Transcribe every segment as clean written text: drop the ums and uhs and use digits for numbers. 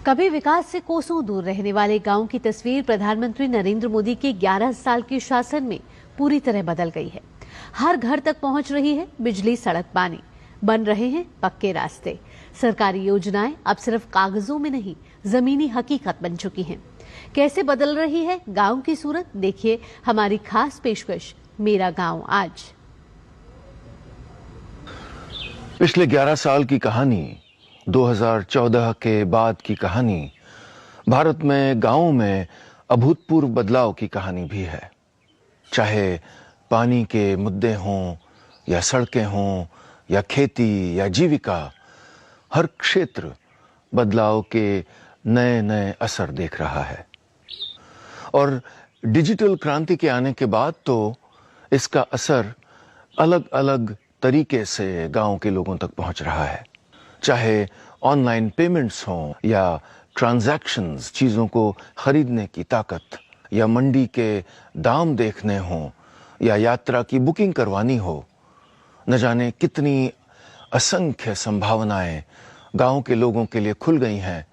कभी विकास से कोसों दूर रहने वाले गांव की तस्वीर प्रधानमंत्री नरेंद्र मोदी के 11 साल के शासन में पूरी तरह बदल गई है। हर घर तक पहुंच रही है बिजली, सड़क, पानी, बन रहे हैं पक्के रास्ते। सरकारी योजनाएं अब सिर्फ कागजों में नहीं, जमीनी हकीकत बन चुकी हैं। कैसे बदल रही है गांव की सूरत, देखिए हमारी खास पेशकश मेरा गांव आज। पिछले 11 साल की कहानी, 2014 के बाद की कहानी, भारत में गांवों में अभूतपूर्व बदलाव की कहानी भी है। चाहे पानी के मुद्दे हों या सड़कें हों या खेती या जीविका, हर क्षेत्र बदलाव के नए नए असर देख रहा है। और डिजिटल क्रांति के आने के बाद तो इसका असर अलग अलग तरीके से गांव के लोगों तक पहुंच रहा है। चाहे ऑनलाइन पेमेंट्स हों या ट्रांजैक्शंस, चीज़ों को खरीदने की ताकत, या मंडी के दाम देखने हों या यात्रा की बुकिंग करवानी हो, न जाने कितनी असंख्य संभावनाएं गांव के लोगों के लिए खुल गई हैं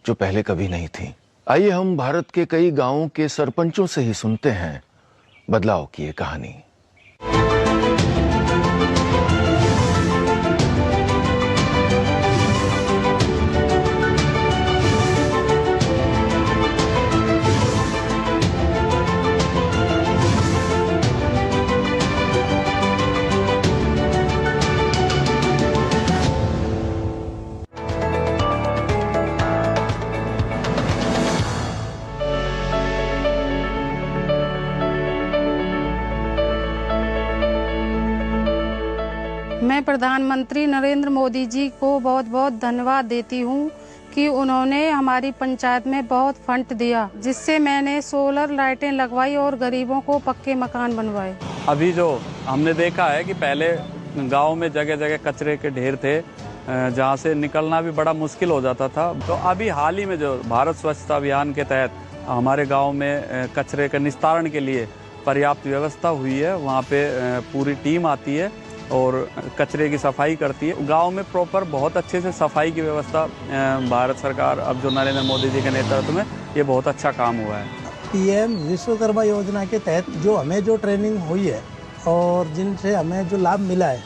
जो पहले कभी नहीं थी। आइए हम भारत के कई गांवों के सरपंचों से ही सुनते हैं बदलाव की ये कहानी। मैं प्रधानमंत्री नरेंद्र मोदी जी को बहुत बहुत धन्यवाद देती हूँ कि उन्होंने हमारी पंचायत में बहुत फंड दिया, जिससे मैंने सोलर लाइटें लगवाई और गरीबों को पक्के मकान बनवाए। अभी जो हमने देखा है कि पहले गांव में जगह जगह कचरे के ढेर थे, जहां से निकलना भी बड़ा मुश्किल हो जाता था। तो अभी हाल ही में जो भारत स्वच्छता अभियान के तहत हमारे गाँव में कचरे के निस्तारण के लिए पर्याप्त व्यवस्था हुई है। वहाँ पे पूरी टीम आती है और कचरे की सफाई करती है। गांव में प्रॉपर बहुत अच्छे से सफाई की व्यवस्था भारत सरकार, अब जो नरेंद्र मोदी जी के नेतृत्व में, ये बहुत अच्छा काम हुआ है। पीएम विश्वकर्मा योजना के तहत जो हमें जो ट्रेनिंग हुई है और जिनसे हमें जो लाभ मिला है,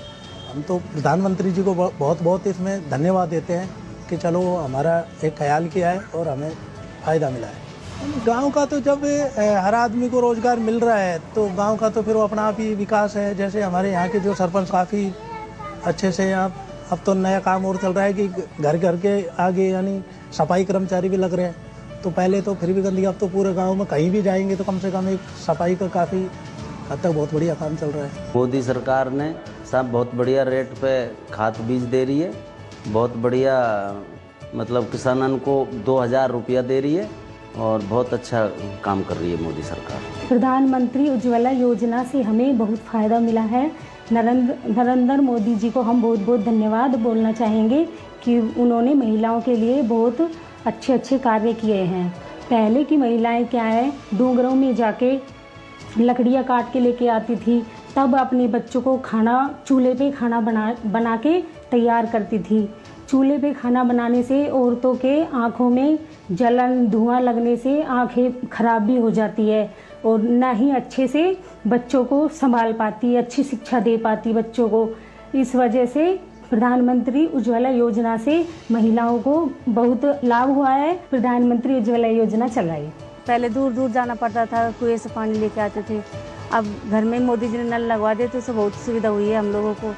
हम तो प्रधानमंत्री जी को बहुत बहुत इसमें धन्यवाद देते हैं कि चलो हमारा एक ख्याल किया है और हमें फ़ायदा मिला है। गांव का तो जब हर आदमी को रोजगार मिल रहा है तो गांव का तो फिर वो अपना आप ही विकास है। जैसे हमारे यहाँ के जो सरपंच काफ़ी अच्छे से, अब तो नया काम और चल रहा है कि घर घर के आगे यानी सफाई कर्मचारी भी लग रहे हैं। तो पहले तो फिर भी गंदगी, अब तो पूरे गांव में कहीं भी जाएंगे तो कम से कम एक सफाई का काफ़ी हद तक बहुत बढ़िया काम चल रहा है। मोदी सरकार ने सब बहुत बढ़िया रेट पे खाद बीज दे रही है, बहुत बढ़िया, मतलब किसानों को 2000 रुपया दे रही है और बहुत अच्छा काम कर रही है मोदी सरकार। प्रधानमंत्री उज्ज्वला योजना से हमें बहुत फ़ायदा मिला है। नरेंद्र मोदी जी को हम बहुत बहुत धन्यवाद बोलना चाहेंगे कि उन्होंने महिलाओं के लिए बहुत अच्छे अच्छे कार्य किए हैं। पहले की महिलाएं क्या है, डोंगरों में जाके लकड़ियाँ काट के लेके आती थी, तब अपने बच्चों को खाना चूल्हे पे खाना बना के तैयार करती थी। चूल्हे पे खाना बनाने से औरतों के आँखों में जलन, धुआं लगने से आँखें खराब भी हो जाती है और ना ही अच्छे से बच्चों को संभाल पाती, अच्छी शिक्षा दे पाती बच्चों को। इस वजह से प्रधानमंत्री उज्ज्वला योजना से महिलाओं को बहुत लाभ हुआ है। प्रधानमंत्री उज्ज्वला योजना चलाई। पहले दूर दूर जाना पड़ता था, कुएं से पानी लेके आते थे। अब घर में मोदी जी ने नल लगवा दिए तो उससे बहुत सुविधा हुई है। हम लोगों को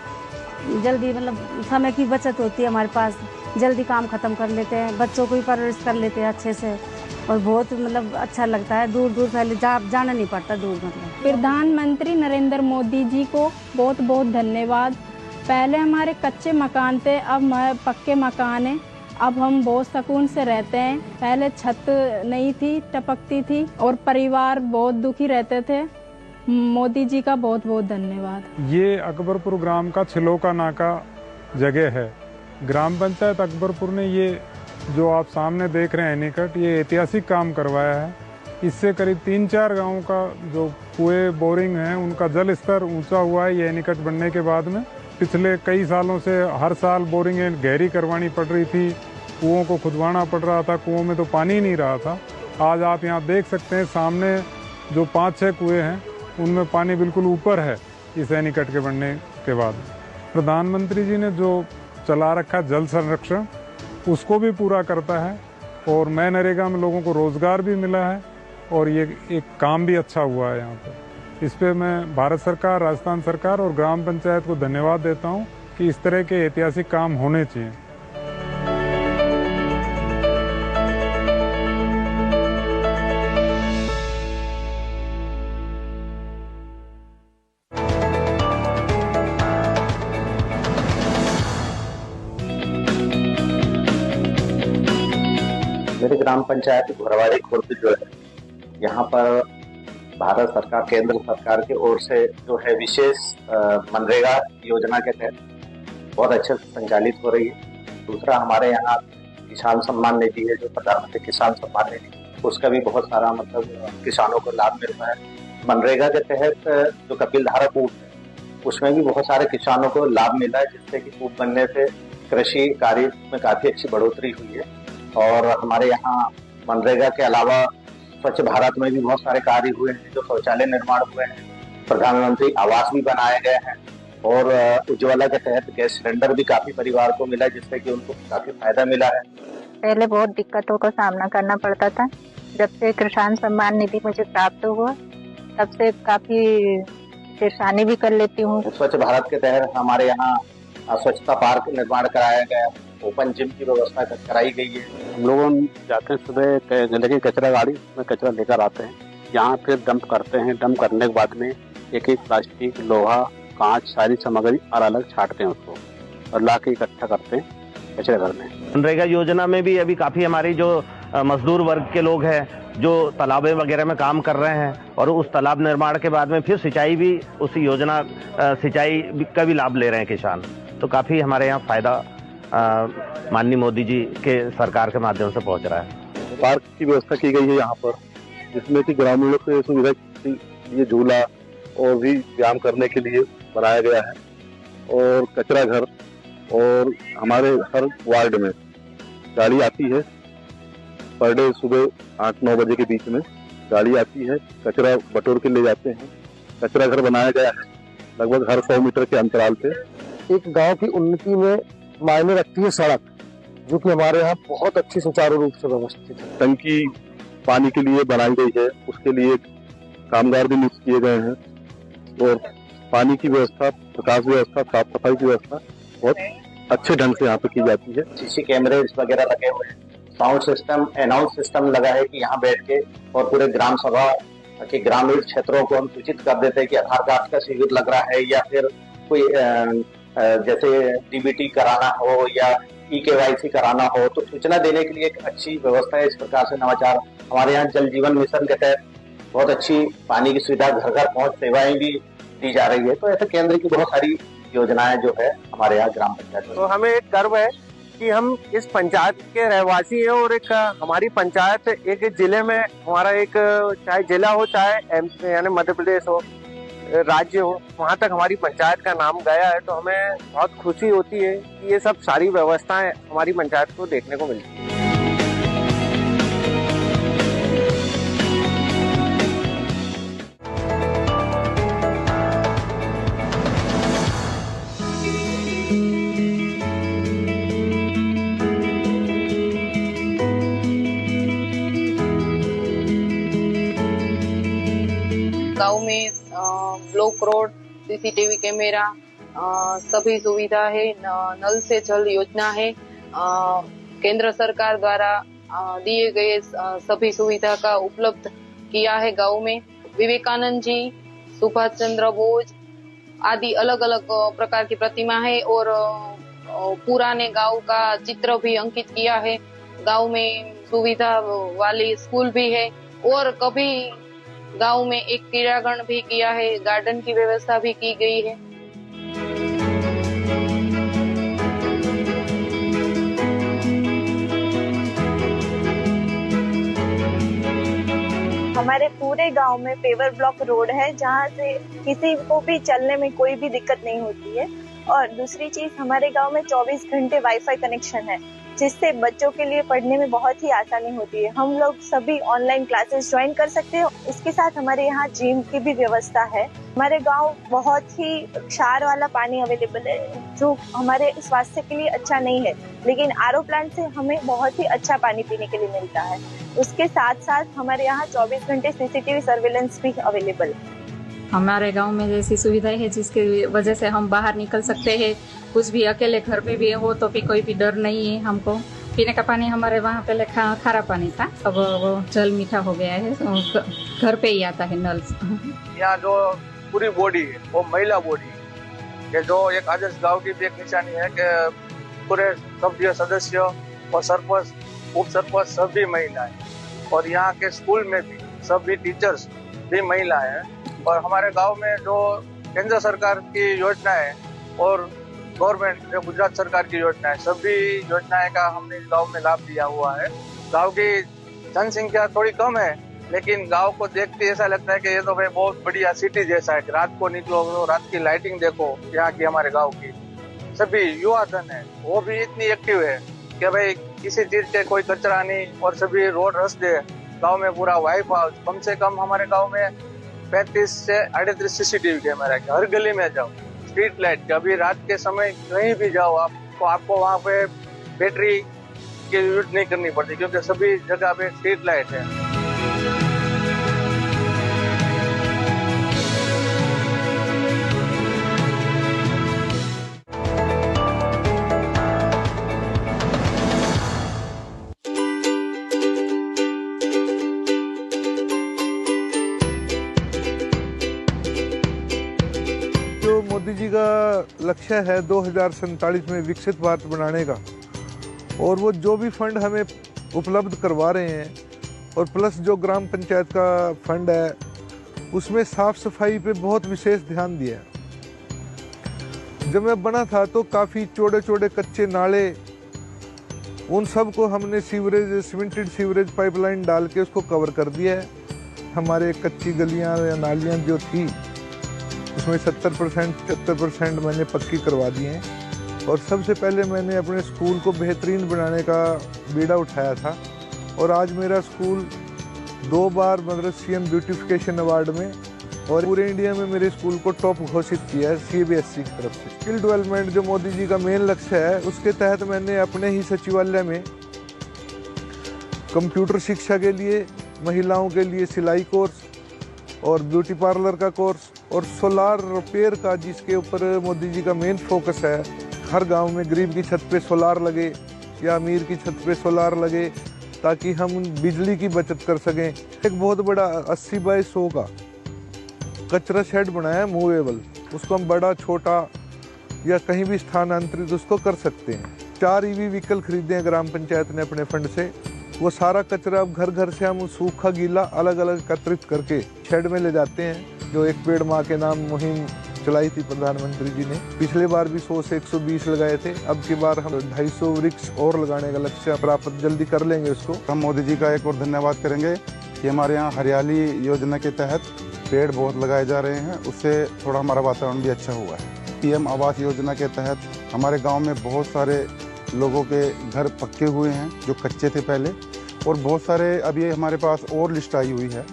जल्दी, मतलब समय की बचत होती है हमारे पास, जल्दी काम खत्म कर लेते हैं, बच्चों को भी परवरिश कर लेते हैं अच्छे से और बहुत मतलब अच्छा लगता है। दूर दूर पहले जाना नहीं पड़ता दूर। मतलब प्रधानमंत्री नरेंद्र मोदी जी को बहुत बहुत धन्यवाद। पहले हमारे कच्चे मकान थे, अब हमारे पक्के मकान हैं। अब हम बहुत सुकून से रहते हैं। पहले छत नहीं थी, टपकती थी और परिवार बहुत दुखी रहते थे। मोदी जी का बहुत बहुत धन्यवाद। ये अकबरपुर ग्राम का छिलोका नाका जगह है। ग्राम पंचायत अकबरपुर ने ये जो आप सामने देख रहे हैं निकट, ये ऐतिहासिक काम करवाया है। इससे करीब 3-4 गांवों का जो कुएं, बोरिंग हैं, उनका जल स्तर ऊंचा हुआ है ये निकट बनने के बाद में। पिछले कई सालों से हर साल बोरिंगें गहरी करवानी पड़ रही थी, कुओं को खुदवाना पड़ रहा था, कुओं में तो पानी ही नहीं रहा था। आज आप यहाँ देख सकते हैं सामने जो 5-6 कुएँ हैं उनमें पानी बिल्कुल ऊपर है इस एनीकट के बनने के बाद। प्रधानमंत्री जी ने जो चला रखा जल संरक्षण उसको भी पूरा करता है और मैं नरेगा में लोगों को रोजगार भी मिला है और ये एक काम भी अच्छा हुआ है यहाँ पर। इस पे मैं भारत सरकार, राजस्थान सरकार और ग्राम पंचायत को धन्यवाद देता हूँ कि इस तरह के ऐतिहासिक काम होने चाहिए। मेरे ग्राम पंचायत घोरवाड़ी खुर्द जो है, यहाँ पर भारत सरकार, केंद्र सरकार की ओर से जो है विशेष मनरेगा योजना के तहत बहुत अच्छे से संचालित हो रही है। दूसरा, हमारे यहाँ किसान सम्मान निधि है, जो प्रधानमंत्री किसान सम्मान निधि, उसका भी बहुत सारा मतलब किसानों को लाभ मिल रहा है। मनरेगा के तहत जो कपिलधारा कूप है उसमें भी बहुत सारे किसानों को लाभ मिला है, जिससे कि कूप बनने से कृषि कार्य में काफी अच्छी बढ़ोतरी हुई है। और हमारे यहाँ मनरेगा के अलावा स्वच्छ भारत में भी बहुत सारे कार्य हुए हैं, जो शौचालय निर्माण हुए हैं, प्रधानमंत्री आवास भी बनाए गए हैं और उज्ज्वला के तहत गैस सिलेंडर भी काफी परिवार को मिला, जिससे कि उनको काफी फायदा मिला है। पहले बहुत दिक्कतों का सामना करना पड़ता था। जब से किसान सम्मान निधि मुझे प्राप्त हुआ तब से काफी परेशानी भी कर लेती हूँ। स्वच्छ भारत के तहत हमारे यहाँ स्वच्छता पार्क निर्माण कराया गया, ओपन जिम की व्यवस्था कराई गई है। हम लोग जाते हैं सुबह, लेकिन कचरा गाड़ी में कचरा लेकर आते हैं, यहाँ फिर डंप करते हैं। डंप करने के बाद में एक एक प्लास्टिक, लोहा, कांच, सारी सामग्री अलग अलग छांटते हैं उसको और ला के इकट्ठा करते हैं कचरे घर में। मनरेगा योजना में भी अभी काफी हमारी जो मजदूर वर्ग के लोग हैं जो तालाबे वगैरह में काम कर रहे हैं और उस तालाब निर्माण के बाद में फिर सिंचाई भी उस योजना सिंचाई का भी लाभ ले रहे हैं किसान। तो काफी हमारे यहाँ फायदा माननीय मोदी जी के सरकार के माध्यम से पहुंच रहा है। पार्क की व्यवस्था की गई है यहाँ पर, जिसमें कि ग्रामीणों के सुविधा के लिए झूला और भी व्यायाम करने के लिए बनाया गया है। और कचरा घर, और हमारे हर वार्ड में गाड़ी आती है, पर डे सुबह 8-9 बजे के बीच में गाड़ी आती है, कचरा बटोर के ले जाते हैं। कचरा घर बनाया गया है लगभग हर 100 मीटर के अंतराल पे। एक गांव की उन्नति में मायने रखती है सड़क, जो कि हमारे यहाँ बहुत अच्छी सुचारू रूप से व्यवस्थित है। टंकी पानी के लिए बनाई गई है, उसके लिए कामगार भी नियुक्त किए गए हैं और पानी की व्यवस्था, प्रकाश व्यवस्था, साफ सफाई की व्यवस्था बहुत अच्छे ढंग से यहाँ पे की जाती है। सीसी कैमरे वगैरह लगे हुए हैं, साउंड सिस्टम, अनाउंस सिस्टम लगा है कि यहाँ बैठ के और पूरे ग्राम सभा के ग्रामीण क्षेत्रों को हम सूचित कर देते हैं कि आधार कार्ड का शिविर लग रहा है या फिर कोई जैसे डीबीटी कराना हो या EKYC कराना हो, तो सूचना देने के लिए एक अच्छी व्यवस्था है। इस प्रकार से नवाचार हमारे यहाँ जल जीवन मिशन के तहत बहुत अच्छी पानी की सुविधा, घर घर पहुंच सेवाएं भी दी जा रही है। तो ऐसे केंद्र की बहुत सारी योजनाएं जो है हमारे यहाँ ग्राम पंचायत। तो हमें एक गर्व है कि हम इस पंचायत के रहवासी हैं और एक हमारी पंचायत एक जिले में, हमारा एक चाहे जिला हो चाहे MP यानी मध्य प्रदेश हो, राज्य हो, वहाँ तक हमारी पंचायत का नाम गया है। तो हमें बहुत खुशी होती है कि ये सब सारी व्यवस्थाएं हमारी पंचायत को देखने को मिलती है। गांव में ब्लॉक रोड, CCTV कैमरा, सभी सुविधा है। नल से जल योजना है, केंद्र सरकार द्वारा दिए गए सभी सुविधा का उपलब्ध किया है गांव में। विवेकानंद जी, सुभाष चंद्र बोस आदि अलग अलग प्रकार की प्रतिमा है और पुराने गांव का चित्र भी अंकित किया है। गांव में सुविधा वाली स्कूल भी है और कभी गांव में एक क्रीड़ांगण भी किया है, गार्डन की व्यवस्था भी की गई है। हमारे पूरे गांव में पेवर ब्लॉक रोड है, जहां से किसी को भी चलने में कोई भी दिक्कत नहीं होती है। और दूसरी चीज, हमारे गांव में 24 घंटे वाईफाई कनेक्शन है। जिससे बच्चों के लिए पढ़ने में बहुत ही आसानी होती है। हम लोग सभी ऑनलाइन क्लासेस ज्वाइन कर सकते हैं। इसके साथ हमारे यहाँ जिम की भी व्यवस्था है। हमारे गांव बहुत ही क्षार वाला पानी अवेलेबल है, जो हमारे स्वास्थ्य के लिए अच्छा नहीं है, लेकिन आरओ प्लांट से हमें बहुत ही अच्छा पानी पीने के लिए मिलता है। उसके साथ साथ हमारे यहाँ 24 घंटे सीसीटीवी सर्वेलेंस भी अवेलेबल है। हमारे गांव में जैसी सुविधाएं है जिसकी वजह से हम बाहर निकल सकते हैं, कुछ भी अकेले घर पे भी हो तो भी कोई भी डर नहीं है हमको। पीने का पानी हमारे वहाँ पहले खारा पानी था, अब वो जल मीठा हो गया है, घर पे ही आता है नल से। यहाँ जो पूरी बॉडी है वो महिला बॉडी है, जो एक आदर्श गांव की भी एक निशानी है कि पूरे सभ्य सदस्य और सरपंच उप सरपंच सभी महिलाएं, और यहाँ के स्कूल में भी सभी टीचर्स भी महिलाएं हैं। और हमारे गांव में जो केंद्र सरकार की योजना है और गवर्नमेंट जो गुजरात सरकार की योजना है, सभी योजनाएं का हमने गांव में लाभ दिया हुआ है। गांव की जनसंख्या थोड़ी कम है, लेकिन गांव को देखते ऐसा लगता है कि ये तो भाई बहुत बढ़िया सिटी जैसा है। रात को निकलो तो रात की लाइटिंग देखो यहाँ की, हमारे गाँव की सभी युवा धन है वो भी इतनी एक्टिव है कि भाई किसी चीज के कोई कचरा नहीं, और सभी रोड रास्ते गाँव में पूरा वाइफ हाउस। कम से कम हमारे गाँव में 35 से 38 सीसीटीवी कैमरा है। हर गली में जाओ स्ट्रीट लाइट, कभी रात के समय कहीं भी जाओ आपको वहाँ पे बैटरी की यूज नहीं करनी पड़ती, क्योंकि सभी जगह पे स्ट्रीट लाइट है। जो मोदी जी का लक्ष्य है 2047 में विकसित भारत बनाने का, और वो जो भी फंड हमें उपलब्ध करवा रहे हैं, और प्लस जो ग्राम पंचायत का फंड है उसमें साफ सफाई पे बहुत विशेष ध्यान दिया है। जब मैं बना था तो काफ़ी चौड़े चौड़े कच्चे नाले, उन सब को हमने सीवरेज सीमेंटेड सीवरेज पाइपलाइन डाल के उसको कवर कर दिया है। हमारे कच्ची गलियां या नालियां जो थी उसमें 70% 75% मैंने पक्की करवा दी हैं। और सबसे पहले मैंने अपने स्कूल को बेहतरीन बनाने का बीड़ा उठाया था, और आज मेरा स्कूल 2 बार मदरसियन ब्यूटिफिकेशन अवार्ड में, और पूरे इंडिया में मेरे स्कूल को टॉप घोषित किया है CBSE की तरफ से। स्किल डेवलपमेंट जो मोदी जी का मेन लक्ष्य है, उसके तहत मैंने अपने ही सचिवालय में कंप्यूटर शिक्षा के लिए, महिलाओं के लिए सिलाई कोर्स और ब्यूटी पार्लर का कोर्स, और सोलार रिपेयर का, जिसके ऊपर मोदी जी का मेन फोकस है। हर गांव में गरीब की छत पे सोलार लगे या अमीर की छत पे सोलार लगे, ताकि हम बिजली की बचत कर सकें। एक बहुत बड़ा 80 बाय 100 का कचरा शेड बनाया है मूवेबल, उसको हम बड़ा छोटा या कहीं भी स्थानांतरित उसको कर सकते हैं। 4 EV व्हीकल खरीदे हैं ग्राम पंचायत ने अपने फंड से। वो सारा कचरा अब घर घर से हम सूखा गीला अलग अलग एकत्रित करके शेड में ले जाते हैं। जो एक पेड़ माँ के नाम मुहिम चलाई थी प्रधानमंत्री जी ने, पिछले बार भी 100 से 120 लगाए थे, अब की बार हम 250 वृक्ष और लगाने का लक्ष्य प्राप्त जल्दी कर लेंगे उसको। हम मोदी जी का एक और धन्यवाद करेंगे कि हमारे यहाँ हरियाली योजना के तहत पेड़ बहुत लगाए जा रहे हैं, उससे थोड़ा हमारा वातावरण भी अच्छा हुआ है। PM आवास योजना के तहत हमारे गाँव में बहुत सारे लोगों के घर पक्के हुए हैं जो कच्चे थे पहले, और बहुत सारे अभी हमारे पास और लिस्ट आई हुई है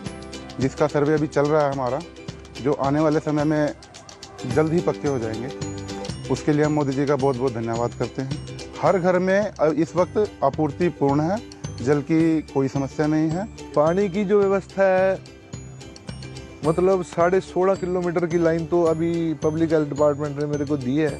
जिसका सर्वे अभी चल रहा है हमारा, जो आने वाले समय में जल्द ही पक्के हो जाएंगे। उसके लिए हम मोदी जी का बहुत बहुत धन्यवाद करते हैं। हर घर में इस वक्त आपूर्ति पूर्ण है, जल की कोई समस्या नहीं है। पानी की जो व्यवस्था है, मतलब 16.5 किलोमीटर की लाइन तो अभी पब्लिक हेल्थ डिपार्टमेंट ने मेरे को दी है।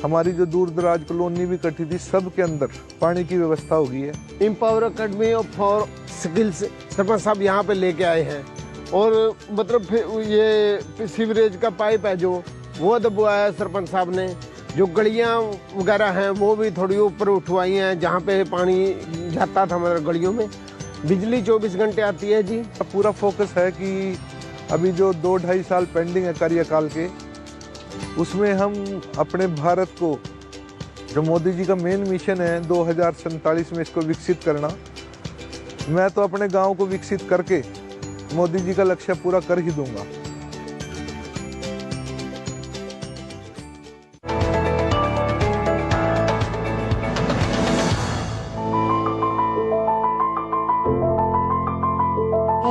हमारी जो दूर दराज कॉलोनी भी कटी थी, सब के अंदर पानी की व्यवस्था हो गई है। Empower academy for skills sarpanch साहब यहाँ पे लेके आए हैं, और मतलब फिर ये सीवरेज का पाइप है जो वो दबवाया है सरपंच साहब ने। जो गलियाँ वगैरह हैं वो भी थोड़ी ऊपर उठवाई हैं, जहाँ पे पानी जाता था हमारे गलियों में। बिजली 24 घंटे आती है जी। पूरा फोकस है कि अभी जो 2-2.5 साल पेंडिंग है कार्यकाल के, उसमें हम अपने भारत को, जो मोदी जी का मेन मिशन है 2047 में इसको विकसित करना, मैं तो अपने गांव को विकसित करके मोदी जी का लक्ष्य पूरा कर ही दूंगा।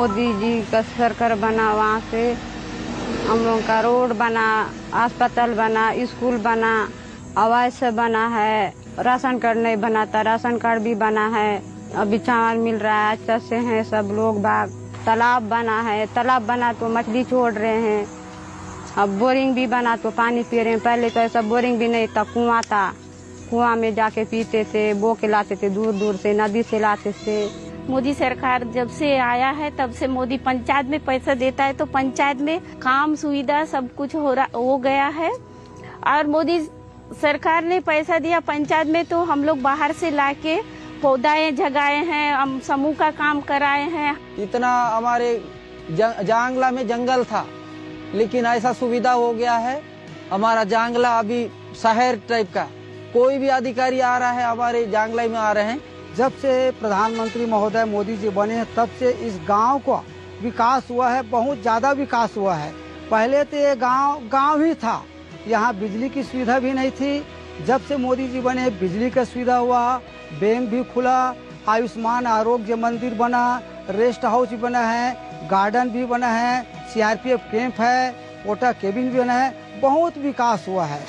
मोदी जी का सरकार बना, वहाँ से हम लोगों का रोड बना, अस्पताल बना, स्कूल बना, आवास बना है। राशन कार्ड नहीं बना था, राशन कार्ड भी बना है। अभी चावल मिल रहा है, अच्छे से हैं सब लोग बाग। तालाब बना है, तालाब बना तो मछली छोड़ रहे हैं। अब बोरिंग भी बना तो पानी पी रहे हैं। पहले तो ऐसा बोरिंग भी नहीं था, कुआं था, कुआं में जाके पीते थे, बो के लाते थे, दूर दूर से नदी से लाते थे। मोदी सरकार जब से आया है तब से मोदी पंचायत में पैसा देता है तो पंचायत में काम सुविधा सब कुछ हो गया है। और मोदी सरकार ने पैसा दिया पंचायत में तो हम लोग बाहर से लाके पौधाएं जगाए हैं, हम समूह का काम कराए हैं। इतना हमारे जांगला में जंगल था, लेकिन ऐसा सुविधा हो गया है। हमारा जांगला अभी शहर टाइप का, कोई भी अधिकारी आ रहा है हमारे जांगला में आ रहे हैं। जब से प्रधानमंत्री महोदय मोदी जी बने हैं तब से इस गांव का विकास हुआ है, बहुत ज़्यादा विकास हुआ है। पहले तो ये गांव ही था, यहाँ बिजली की सुविधा भी नहीं थी। जब से मोदी जी बने बिजली का सुविधा हुआ, बैंक भी खुला, आयुष्मान आरोग्य मंदिर बना, रेस्ट हाउस भी बना है, गार्डन भी बना है, CRPF कैंप है, कोटा केबिन भी बना है, बहुत विकास हुआ है।